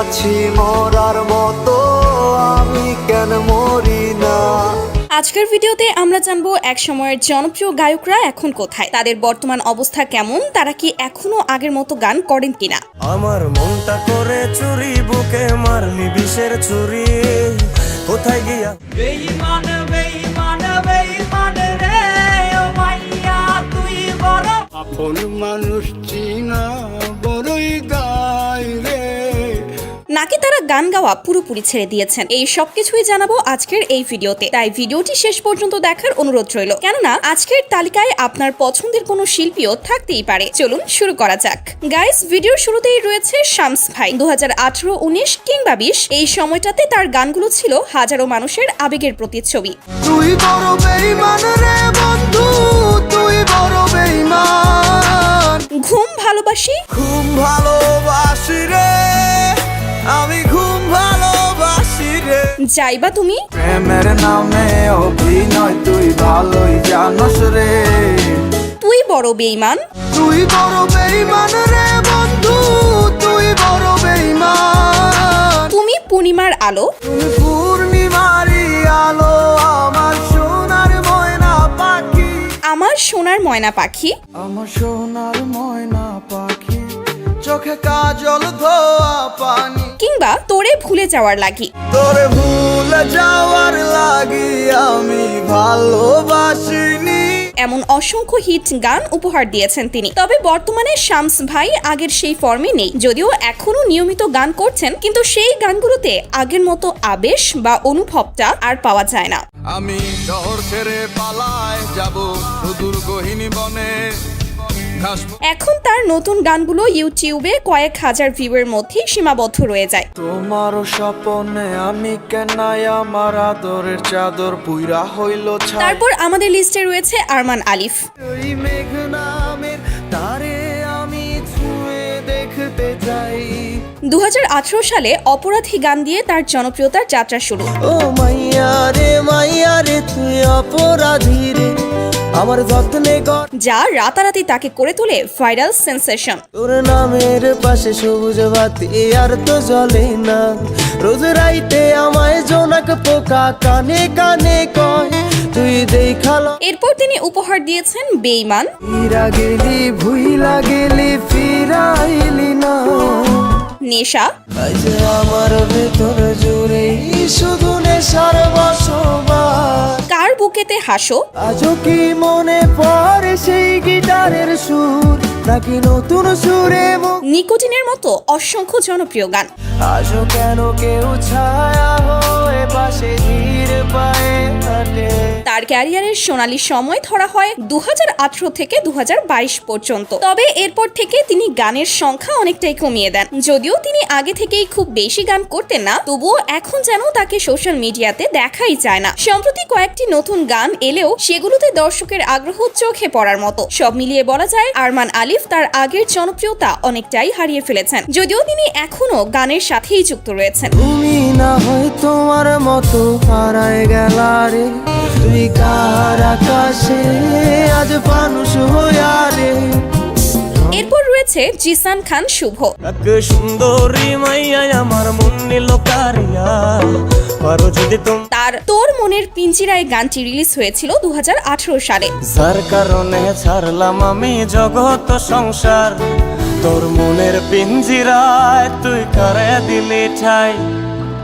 আছি মরার মতো, আমি কেন মরি না। আজকের ভিডিওতে আমরা জানবো এক সময়ের জনপ্রিয় গায়করা এখন কোথায়, তাদের বর্তমান অবস্থা কেমন, তারা কি এখনো আগের মতো গান করেন কিনা। আমার মনটা করে চুরি, বুকে মারলি বিষের ছুরি, কোথায় গিয়া বেঈমান বেঈমান বেঈমান রে ও মাইয়া তুই বড় আপন মানুষ চিনা বড়ই দায় রে। নাকি তারা গান গাওয়া পুরোপুরি ছেড়ে দিয়েছেন, এই সবকিছুই জানাবো আজকের এই ভিডিওতে, তাই ভিডিওটি শেষ পর্যন্ত দেখার অনুরোধ রইল। কেননা আজকের তালিকায় আপনার পছন্দের কোনো শিল্পীও থাকতেই পারে। চলুন শুরু করা যাক। গাইস, ভিডিওর শুরুতেই রয়েছে শামস ভাই। 2018, 19 কিংবা 20 এই সময়টাতে তার গানগুলো ছিল হাজারো মানুষের আবেগের প্রতিচ্ছবি। তুই বড় বেঈমান রে বন্ধু, তুই বড় বেঈমান। ঘুম ভালোবাসি, ঘুম ভালোবাসি রে, আমি ঘুম ভালোবাসি রে। যাইবা তুমি, প্রেমের নামে অভিনয় তুই ভালোই জানোস রে। তুই বড় বেঈমান, তুই বড় বেঈমান রে বন্ধু, তুই বড় বেঈমান। তুমি পূর্ণিমার আলো, তুমি পূর্ণিমারি আলো, আমার সোনার ময়না পাখি, আমার সোনার ময়না পাখি, আমার সোনার ময়না পাখি, চোখে কাজল ধোয়া পানি, কিংবা তোরে ভুলে যাওয়ার লাগি। তোরে ভুলে যাওয়ার লাগি আমি ভালোবাসিনি। এমন অসংখ্য হিট গান উপহার দিয়েছেন তিনি। তবে বর্তমানে শামস ভাই আগের সেই ফর্মে নেই, যদিও এখনো নিয়মিত গান করছেন, কিন্তু সেই গানগুলোতে আগের মতো আবেশ বা অনুভবটা আর পাওয়া যায় না। আমি শহর ছেড়ে পালায় যাব সুদূর গহীন বনে। এখন তার নতুন গানগুলো ইউটিউবে কয়েক হাজার ভিউয়ের মধ্যেই সীমাবদ্ধ রয়ে যায়। তোমারও স্বপনে আমি কেনাই আমার আদরের চাদর পুইরা হইল ছাই। তারপর আমাদের লিস্টে রয়েছে আরমান আলিফ। ওই মেঘ নামের তারে আমি ছুঁয়ে দেখতে চাই। 2018 সালে অপরাধী গান দিয়ে তার জনপ্রিয়তার যাত্রা শুরু। ও মাইয়া রে তুই অপরাধী রে, আমার যত্নে কর। যা রাতারাতি তাকে করে তোলে ভাইরাল সেন্সেশন। তোর নামের পাশে সবুজ বাতি আর তো জ্বলে না, রোজ রাইতে আমায় জোনাক পোকা কানে কানে কয় তুই দেখালো। এরপর তিনি উপহার দিয়েছেন বেঈমান, ফিরা গেলি ভুইলা গেলি ফিরাইলি না। নেশা, আজ আমার ভেতর জুড়ে শুধু নেশার বসবাস। কার বুকেতে হাসো, আজও কি মনে পড়ে সেই গিটারের সুর, নাকি নতুন সুরে নিকোটিনের মতো অসংখ্য জনপ্রিয় গান। আজও কেন কেউ ছায়া হয়ে পাশে ধীর পায়ে হাঁটে। তার ক্যারিয়ারের সোনালী সময় ধরা হয় 2018 থেকে 2022 পর্যন্ত। তবে এরপর থেকে তিনি গানের সংখ্যা অনেকটাই কমিয়ে দেন। যদিও তিনি আগে থেকেই খুব বেশি গান করতেন না, তবুও এখন যেন তাকে সোশ্যাল মিডিয়াতে দেখাই যায় না। সম্প্রতি কয়েকটি নতুন গান এলেও সেগুলোতে দর্শকের আগ্রহ চোখে পড়ার মতো। সব মিলিয়ে বলা যায় আরমান আলিফ তার আগের জনপ্রিয়তা অনেকটাই হারিয়ে ফেলেছেন, যদিও তিনি এখনো গানের সাথেই যুক্ত রয়েছেন। তুমি না হয় তোমার মতো হারায় গেলা রে, তুই কার আকাশে আজ মানুষ হইয়া রে। এরপর রয়েছে জিসান খান শুভ। এক সুন্দরী মাইয়া আমার মন নিল কারিয়া, পারো যদি তুমি। তার তোর মনের পিঞ্জিরায় গানটি রিলিজ হয়েছিল 2018 সালে। যার কারণে ছাড়লাম আমি জগৎ সংসার, তোর মনের পিঞ্জিরায় তুই কারে দিলি ঠাই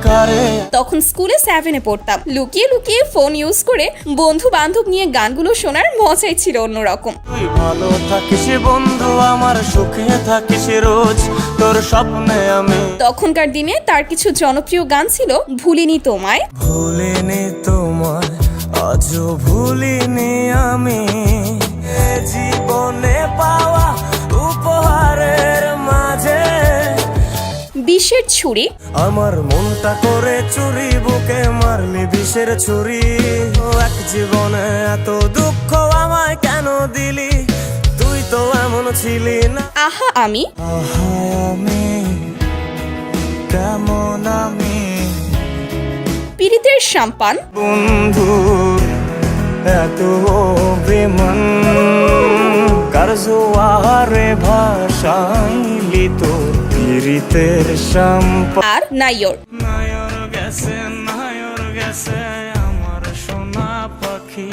কারে। তখন স্কুলে 7-এ পড়তাম। লুকিয়ে লুকিয়ে ফোন ইউজ করে বন্ধু বান্ধব নিয়ে গানগুলো শোনার মজাই ছিল অন্যরকম। তুই ভালো থাকিস বন্ধু, আমার সুখে থাকিস রোজ, তোর স্বপ্নে আমি। তখনকার দিনে তার কিছু জনপ্রিয় গান ছিল ভুলিনি তোমায়, ভুলিনি তোমায় আজও ভুলিনি আমি, জীবনে পাওয়া উপহারের মাঝে বিষের ছুরি, আমার মনটা করে চুরি, বুকে মারলি বিষের ছুরি। ও এক জীবনে এত দুঃখ আমায় কেন দিলি, তুই তো এমন ছিলি না। আহা আমি, আহা আমি কেমন আমি, পীড়িতের সাম্পান, বন্ধু এত বেমান, কার জোয়ারে ভাসাইলি তোর পিরিতের সম্পদ আর নাইয়র। নায়র গেছে আমার সোনা পাখি।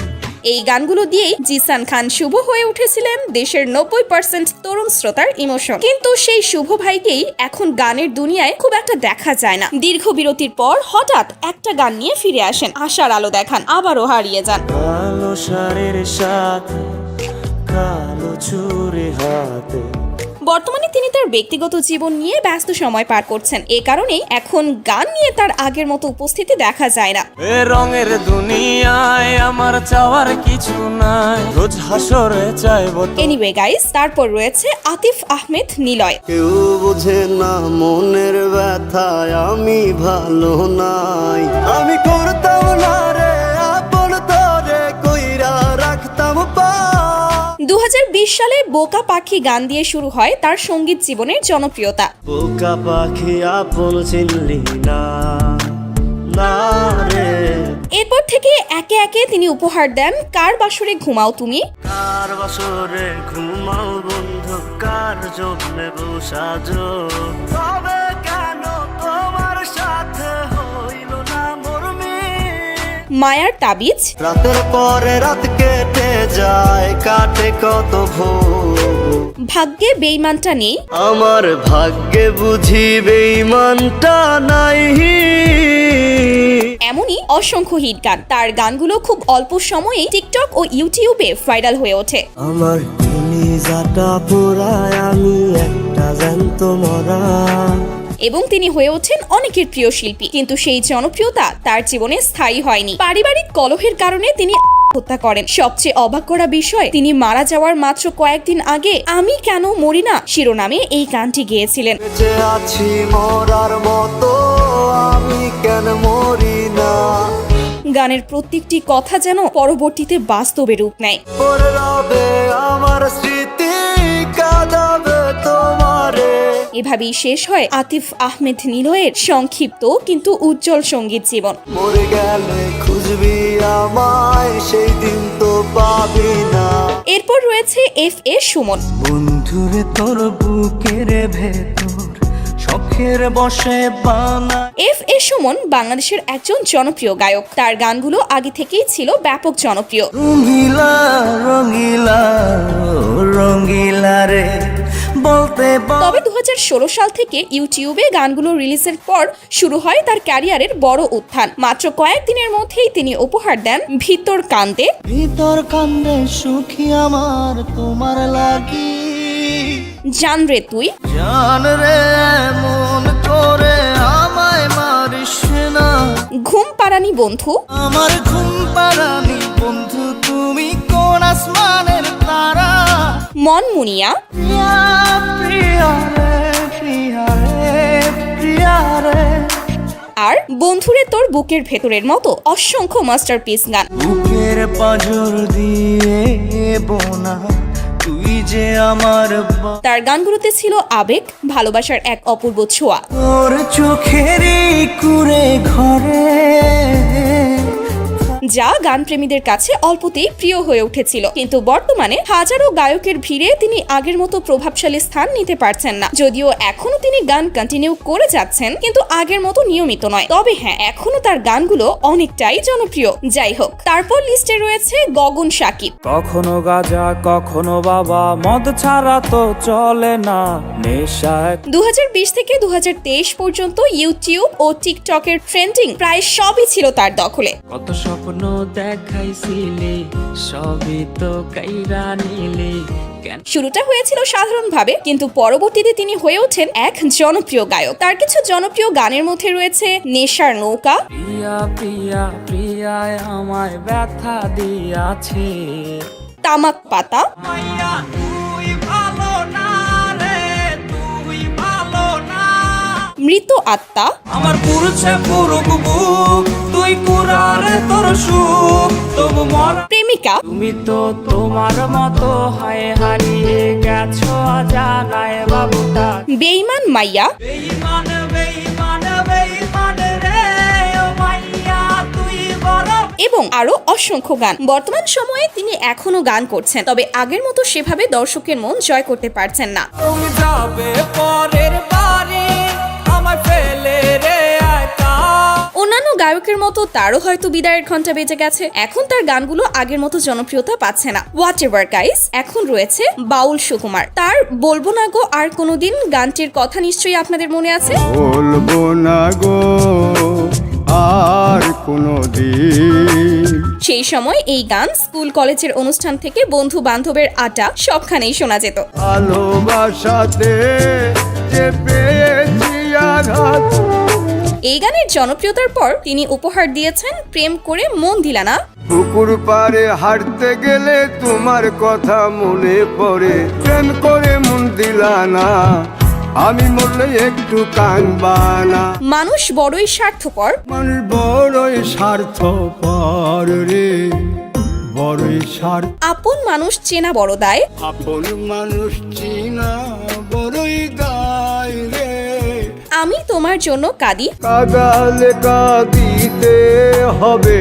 এই গানগুলো দিয়েই জিসান খান শুভ হয়ে উঠেছিলেন দেশের 90% তরুণ শ্রোতার ইমোশন। কিন্তু সেই শুভ ভাইকেই এখন গানের দুনিয়ায় খুব একটা দেখা যায় না। দীর্ঘ বিরতির পর হঠাৎ একটা গান নিয়ে ফিরে আসেন, আশার আলো দেখান, আবারও হারিয়ে যান। কালো শাড়ির সাথে কালো চুড়ি হাতে। বর্তমানে তিনি তার ব্যক্তিগত জীবন নিয়ে ব্যস্ত সময় পার করছেন। এ কারণেই এখন গান নিয়ে তার আগের মতো উপস্থিতি দেখা যায় না। এ রঙের দুনিয়ায় আমার চাওয়ার কিছু নাই, রোজ হাসরে চাইবো তো। এনিওয়ে গাইস, তারপর রয়েছে আতিফ আহমেদ নিলয়। কেউ বোঝে না মনের ব্যথায় আমি ভালো নাই, আমি করতাম না রে আপন তোরে কইরা রাখতাম পা। 2020 সালে বোকা পাখি গান দিয়ে শুরু হয় তার সঙ্গীত জীবনের জনপ্রিয়তা। বোকা পাখি আপন চিনলি না না রে। এরপর থেকে একে একে তিনি উপহার দেন কার বাসরে ঘুমাও তুমি, কার বাসরে ঘুমাও বন্ধু, কার জন্যে বসাজো, তবে কেন তোমার সাথে হইল না মোর মিল। মায়ার তাবিজ, রাতের পরে রাত কেটে যায়, কাটে কত ভোর, ভাগ্যে বেইমানটা নেই, আমার ভাগ্যে বুঝি বেঈমানটা নাই। এমনই অসংখ্য হিট গান। তার গানগুলো খুব অল্প সময়ে টিকটক ও ইউটিউবে ভাইরাল হয়ে ওঠে। আমার কলিজাটা পোড়ায় আমি একটা জ্যান্ত মরা। এবং তিনি হয়ে ওঠেন অনেকের প্রিয় শিল্পী। কিন্তু সেই জনপ্রিয়তা তার জীবনে স্থায়ী হয়নি। পারিবারিক কলহের কারণে তিনি হত্যা করেন। সবচেয়ে অবাক করা বিষয়, তিনি মারা যাওয়ার মাত্র কয়েকদিন আগে আমি কেন মরি না শিরোনামে এই গানটি গেয়েছিলেন। বেঁচে আছি মরার মতো, আমি কেন মরি না। গানের প্রত্যেকটি কথা যেন পরবর্তীতে বাস্তবে রূপ নেয়। পরে রবে আমার স্মৃতি, কাঁদাবে তোমারে। এভাবেই শেষ হয় আতিফ আহমেদ নিলয়ের সংক্ষিপ্ত কিন্তু উজ্জ্বল সঙ্গীত জীবন। মরে গেলে খুঁজবি আমায়, সেই দিন তো পাবি না। এরপর রয়েছে FA সুমন। বন্ধুরে তোর বুকের ভেতর শখের বসে বানা। FA সুমন বাংলাদেশের একজন জনপ্রিয় গায়ক। তার গানগুলো আগে থেকেই ছিল ব্যাপক জনপ্রিয়। রঙিলা রঙিলা রঙিলা রে বলতে তবে 2016 সাল থেকে ইউটিউবে গানগুলো রিলিজের পর শুরু হয় তার ক্যারিয়ারের বড় উত্থান। মাত্র কয়েকদিনের মধ্যেই তিনি উপহার দেন ভিতর কান্দে, ভিতর কান্দে সুখী আমার তোমার লাগি, জান রে তুই, জান রে মন করে আমায় মারিস না, ঘুম পাড়ানি বন্ধু, আমার ঘুম পাড়ানি বন্ধু তুমি কোন আসমানের তারা, মন মুনিয়া, প্রিয়া প্রিয়া রে প্রিয়া রে প্রিয়া রে। আর বন্ধুরে তোর বুকের ভেতরের মতো অসংখ্য মাস্টারপিস গান। বুকের পাঁজর দিয়ে বোনা তুই যে আমার তার গানগুলোতে ছিল আবেগ, ভালোবাসার এক অপূর্ব ছোঁয়া। তোর চোখেরই কুড়ে ঘরে, যা গানপ্রেমীদের কাছে অল্পতেই প্রিয় হয়ে উঠেছিল। কিন্তু বর্তমানে হাজারো গায়কের ভিড়ে তিনি আগের মতো প্রভাবশালী স্থান নিতে পারছেন না। যদিও এখনো তিনি গান কন্টিনিউ করে যাচ্ছেন, কিন্তু আগের মতো নিয়মিত নয়। তবে হ্যাঁ, এখনো তার গানগুলো অনেকটাই জনপ্রিয়। যাই হোক, তারপর লিস্টে রয়েছে গগন শাকিব। কখনো গাজা কখনো বাবা, মদ ছাড়া তো চলে না, নেশা 2020 থেকে 2023 পর্যন্ত ইউটিউব ও টিকটকের ট্রেন্ডিং প্রায় সবই ছিল তার দখলে। কত স্বপ্ন দেখাইছিলে, সবই তো কাইরা নিলে। শুরুটা হয়েছিল সাধারণভাবে, কিন্তু পরবর্তীতে তিনি হয়ে ওঠেন এক জনপ্রিয় গায়ক। তার কিছু জনপ্রিয় গানের মধ্যে রয়েছে নেশার নৌকা, প্রিয়া প্রিয়া প্রিয়ায় আমায় ব্যথা দিয়াছে, তামাক পাতা, মাইয়া তুই ভালো না রে, তুই ভালো না। মৃত আত্মা, আমার পুরুষে পুরুক বুক, তুই কুরারে তোর সুখ, তবু মর প্রেমিকা, তুমি তো তোমার মতো হায় হারিয়ে গেছো অজানায় বাবুটা। বেঈমান মাইয়া, বেঈমান বেঈমান বেঈমান রে ও মাইয়া তুই বড়। এবং আরো অসংখ্য গান। বর্তমান সময়ে তিনি এখনো গান করছেন, তবে আগের মতো সেভাবে দর্শকের মন জয় করতে পারছেন না। তুমি যাবে পরের বাড়ি গায়কের মতো তারও হয়তো বিদায়ের ঘন্টা বেজে গেছে। এখন তার গানগুলো আগের মতো জনপ্রিয়তা পাচ্ছে না। হোয়াট এভার গাইস, এখন রয়েছে বাউল সুকুমার। তার বলবো না গো আর কোনোদিন গানটির কথা নিশ্চয়ই আপনাদের মনে আছে। বলবো না গো আর কোনোদিন। সেই সময় এই গান স্কুল কলেজের অনুষ্ঠান থেকে বন্ধু বান্ধবের আড্ডা সবখানেই শোনা যেত। ভালোবাসাতে যে পেয়েছি আঘাত। এই গানের জনপ্রিয়তার পর তিনি উপহার দিয়েছেন প্রেম করে মন দিলা না। পুকুর পাড়ে হাঁটতে গেলে তোমার কথা মনে পড়ে, প্রেম করে মন দিলা না, আমি মরলে একটু কানবা না। মানুষ বড়ই স্বার্থপর, মানুষ বড়ই স্বার্থপর রে, বড়ই স্বার্থ। আপন মানুষ চেনা বড় দায়। আপন মানুষ চিনা বড়ই দায় রে। আমি তোমার জন্য কাঁদি। কাদালে কাঁদিতে হবে,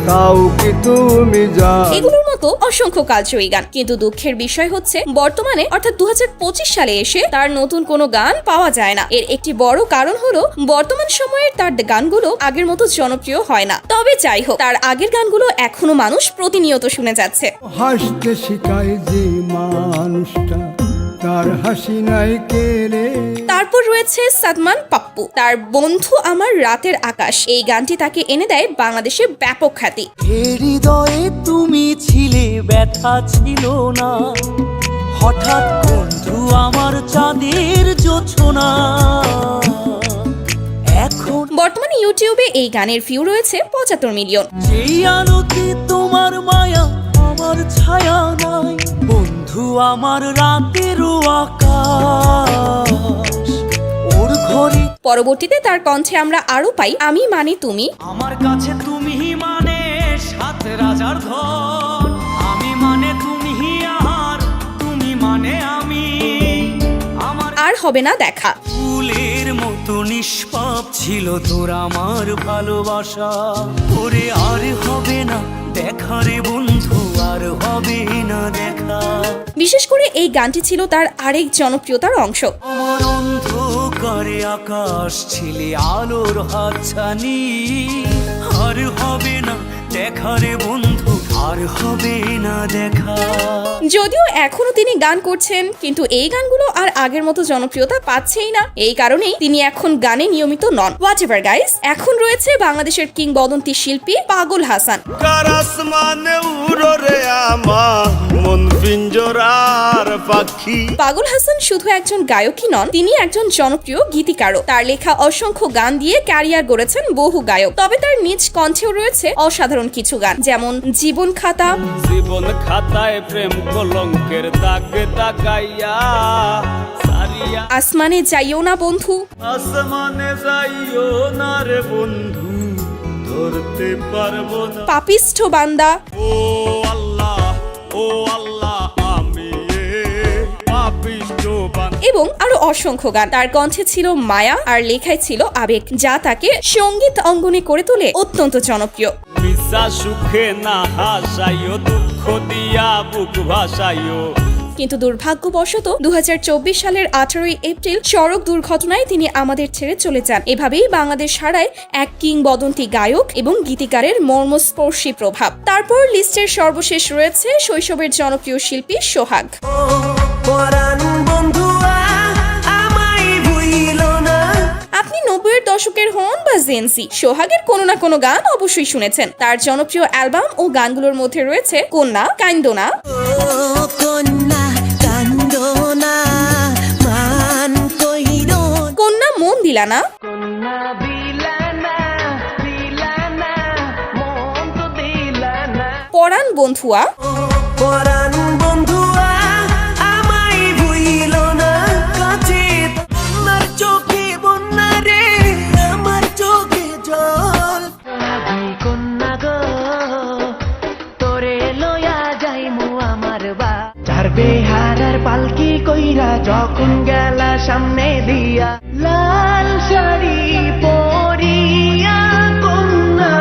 তাও কি তুমি জানো? এগুলোর মতো অসংখ্য কালজয়ী গান। কিন্তু দুঃখের বিষয় হচ্ছে বর্তমানে অর্থাৎ 2025 সালে এসে তার নতুন কোনো গান পাওয়া যায় না। এর একটি বড় কারণ হলো বর্তমান সময়ের তার গানগুলো আগের মতো জনপ্রিয় হয় না। তবে যাই হোক, তার আগের গানগুলো এখনো মানুষ প্রতিনিয়ত শুনে যাচ্ছে। হাসতে শিখায় যে মানুষটা, তার হাসি নাই কেড়ে। তারপর রয়েছে সাদমান পাপ্পু। তার বন্ধু আমার রাতের আকাশ এই গানটি তাকে এনে দেয় বাংলাদেশে ব্যাপক খ্যাতি। হৃদয়ে তুমি ছিলে, ব্যথা ছিল না, হঠাৎ বন্ধু আমার চাঁদের জোছনা। এখন বর্তমানে ইউটিউবে এই গানের ভিউ রয়েছে 75 মিলিয়ন। যেই আলোতে তোমার মায়া, আমার ছায়া নাই, বন্ধু আমার রাতের আকাশ, ওর ঘরে। পরবর্তীতে তার কণ্ঠে আমরা আরো পাই আমি মানে তুমি। আমার কাছে তুমি মানে সাত রাজার ধন, আমি মানে তুমি আর তুমি মানে আমি। আমার আর হবে না দেখা। ফুলের মতো নিষ্পাপ ছিল তোর আমার ভালোবাসা, ওরে আর হবে না দেখা রে বন্ধু, আর হবে না দেখা। বিশেষ করে এই গানটি ছিল তার আরেক জনপ্রিয়তার অংশ। আমার অন্ধকারে আকাশ ছিলে আলোর হাতছানি, আর হবে না দেখা রে বন্ধু, আর হবে না দেখা। যদিও এখনো তিনি গান করছেন, কিন্তু এই গানগুলো আর আগের মতো জনপ্রিয়তা পাচ্ছেই না। এই কারণেই তিনি এখন গানে নিয়মিত নন। হোয়াট এভার গাইস, এখন রয়েছে বাংলাদেশের কিংবদন্তি শিল্পী পাগল হাসান। আসমানে উড়ো রে আমার মন পিঞ্জরার পাখি। পাগল হাসান শুধু একজন গায়কই নন, তিনি একজন জনপ্রিয় গীতিকারও। তার লেখা অসংখ্য গান দিয়ে ক্যারিয়ার গড়েছেন বহু গায়ক। তবে তার নিজ কণ্ঠেও রয়েছে অসাধারণ কিছু গান, যেমন জীবন খাতা, জীবন খাতায় প্রেম কলঙ্কের দাগ দাগাইয়া সারিয়া, আসমানে যাইও না বন্ধু, আসমানে যাইও না রে বন্ধু, ধরতে পারবো না, পাপিষ্ঠ বান্দা, ও আল্লাহ ও আল্লাহ আমি পাপিষ্ঠ বান্দা। এবং আরো অসংখ্য গান। তার কণ্ঠে ছিল মায়া আর লেখায় ছিল আবেগ, যা তাকে সঙ্গীত অঙ্গনে করে তোলে অত্যন্ত জনপ্রিয়। মিশা সুখে না হাসাইও, দুঃখ দিয়া বুক ভাসাইও। কিন্তু দুর্ভাগ্যবশত 2024 সালের 18 এপ্রিল সড়ক দুর্ঘটনায় তিনি আমাদের ছেড়ে চলে যান। এভাবেই বাংলাদেশ হারায় এক কিংবদন্তি গায়ক এবং গীতিকারের মর্মস্পর্শী প্রভাব। তারপর লিস্টের সর্বশেষ রয়েছে শৈশবের জনপ্রিয় শিল্পী সোহাগ। আপনি 90-এর দশকের হন বা জেনসি, সোহাগের কোনো না কোনো গান অবশ্যই শুনেছেন। তার জনপ্রিয় অ্যালবাম ও গানগুলোর মধ্যে রয়েছে কন্যা, কাইন্দোনা, কন্যা মন দিলানা, পরাণ বন্ধুয়া, বেহারার পালকি কইরা যখন গেলা সামনে দিয়া, লাল শাড়ি পরিয়া কন্যা।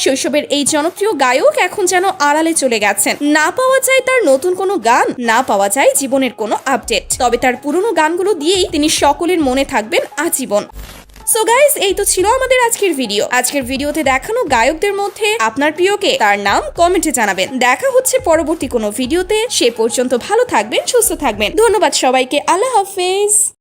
শৈশবের এই জনপ্রিয় গায়ক এখন যেন আড়ালে চলে গেছেন। না পাওয়া যায় তার নতুন কোনো গান, না পাওয়া যায় জীবনের কোনো আপডেট। তবে তার পুরনো গানগুলো দিয়েই তিনি সকলের মনে থাকবেন আজীবন। সো গাইস, এই তো ছিল আমাদের আজকের ভিডিও। আজকের ভিডিওতে দেখানো গায়কদের মধ্যে আপনার প্রিয় কে, তার নাম কমেন্টে জানাবেন। দেখা হচ্ছে পরবর্তী কোনো ভিডিওতে। সে পর্যন্ত ভালো থাকবেন, সুস্থ থাকবেন। ধন্যবাদ সবাইকে। আল্লাহ হাফেজ।